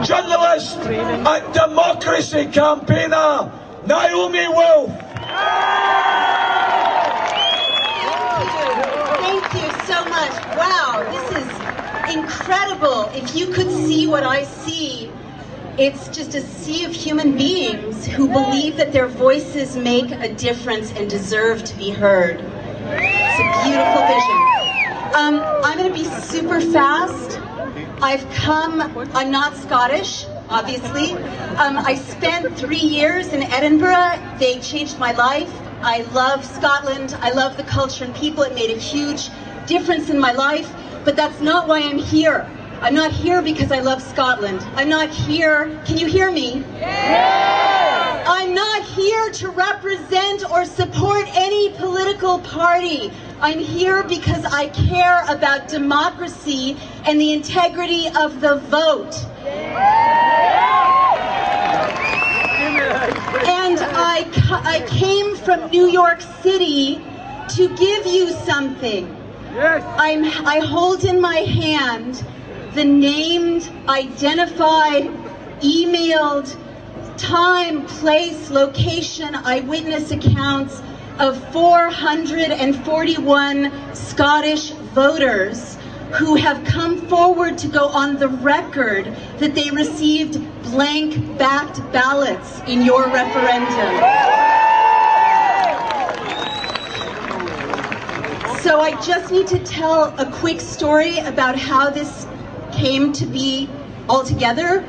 journalist and democracy campaigner, Naomi Woolf. Thank you so much. Wow, this is incredible. If you could see what I see, it's just a sea of human beings who believe that their voices make a difference and deserve to be heard. It's a beautiful vision. I'm going to be super fast. I'm not Scottish, obviously. I spent 3 years in Edinburgh. They changed my life. I love Scotland. I love the culture and people. It made a huge difference in my life. But that's not why I'm here. I'm not here because I love Scotland. I'm not here. Can you hear me? Yeah! I'm not here to represent or support any political party. I'm here because I care about democracy and the integrity of the vote. And I came from New York City to give you something. I hold in my hand the named, identified, emailed, time, place, location, eyewitness accounts of 441 Scottish voters who have come forward to go on the record that they received blank-backed ballots in your referendum. So I just need to tell a quick story about how this came to be all together.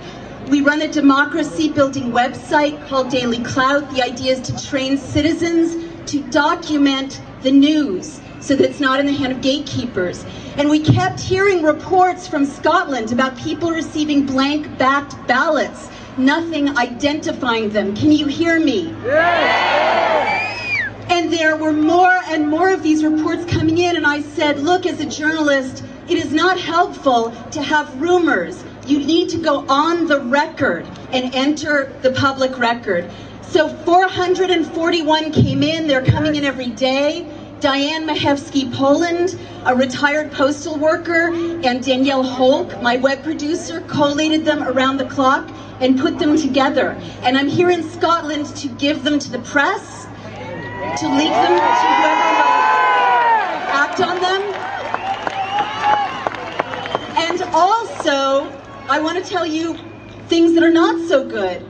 We run a democracy-building website called Daily Clout. The idea is to train citizens to document the news so that it's not in the hand of gatekeepers. And we kept hearing reports from Scotland about people receiving blank-backed ballots, nothing identifying them. Can you hear me? And there were more and more of these reports coming in, and I said, look, as a journalist, it is not helpful to have rumors. You need to go on the record and enter the public record. So 441 came in. They're coming in every day. Diane Mahevsky-Poland, a retired postal worker, and Danielle Holk, my web producer, collated them around the clock and put them together. And I'm here in Scotland to give them to the press, to leak them to whoever will act on them. And also, I want to tell you things that are not so good.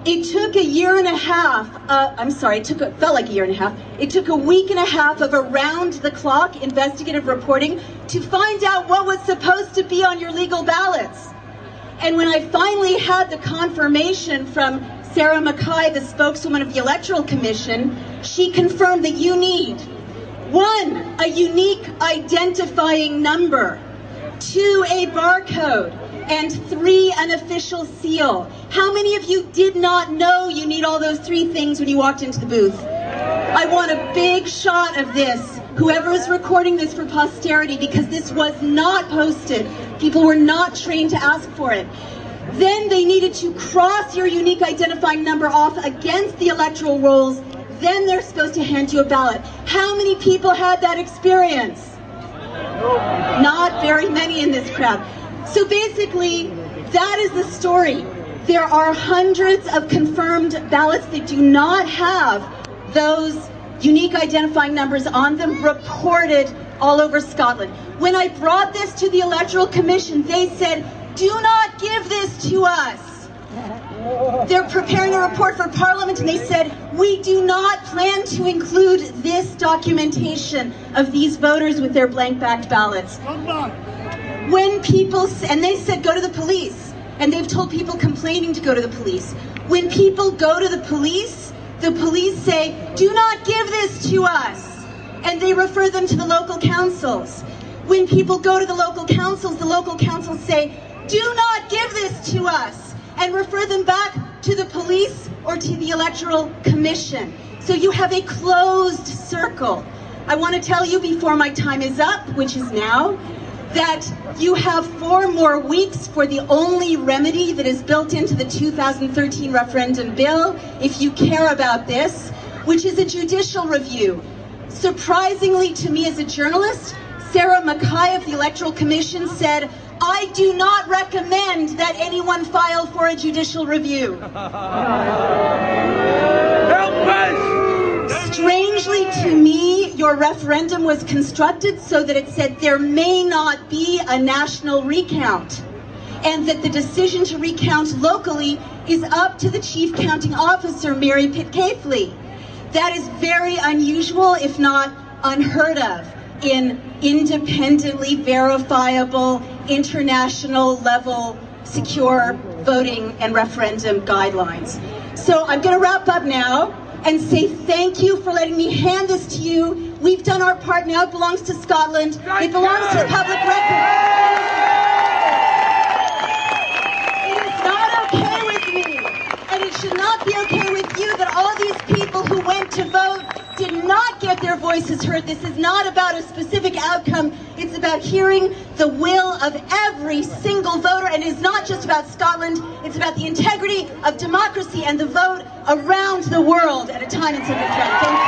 It took a year and a half, it felt like a year and a half. It took a week and a half of around-the-clock investigative reporting to find out what was supposed to be on your legal ballots. And when I finally had the confirmation from Sarah Mackay, the spokeswoman of the Electoral Commission, she confirmed that you need 1, a unique identifying number, 2, a barcode, and 3, an official seal. How many of you did not know you need all those 3 things when you walked into the booth? I want a big shot of this. Whoever is recording this for posterity, because this was not posted. People were not trained to ask for it. Then they needed to cross your unique identifying number off against the electoral rolls. Then they're supposed to hand you a ballot. How many people had that experience? Not very many in this crowd. So basically, that is the story. There are hundreds of confirmed ballots that do not have those unique identifying numbers on them, reported all over Scotland. When I brought this to the Electoral Commission, they said, do not give this to us. They're preparing a report for Parliament, and they said, we do not plan to include this documentation of these voters with their blank-backed ballots. When people, and they said go to the police, and they've told people complaining to go to the police. When people go to the police say, do not give this to us, and they refer them to the local councils. When people go to the local councils say, do not give this to us, and refer them back to the police or to the Electoral Commission. So you have a closed circle. I want to tell you before my time is up, which is now, that you have 4 more weeks for the only remedy that is built into the 2013 referendum bill, if you care about this, which is a judicial review. Surprisingly to me as a journalist, Sarah Mackay of the Electoral Commission said, I do not recommend that anyone file for a judicial review. Strangely to me, your referendum was constructed so that it said there may not be a national recount, and that the decision to recount locally is up to the chief counting officer, Mary Pitcaithley. That is very unusual, if not unheard of, in independently verifiable, international level, secure voting and referendum guidelines. So I'm going to wrap up now and say thank you for letting me hand this to you. We've done our part now. It belongs to Scotland. It belongs to the public record. It is not okay with me, and it should not be okay with you, that all these people who went to vote did not get their voices heard. This is not about a specific outcome. It's about hearing the will of every single voter, and it's not just about Scotland. It's about the integrity of democracy and the vote around the world at a time in such a threat. Thank you.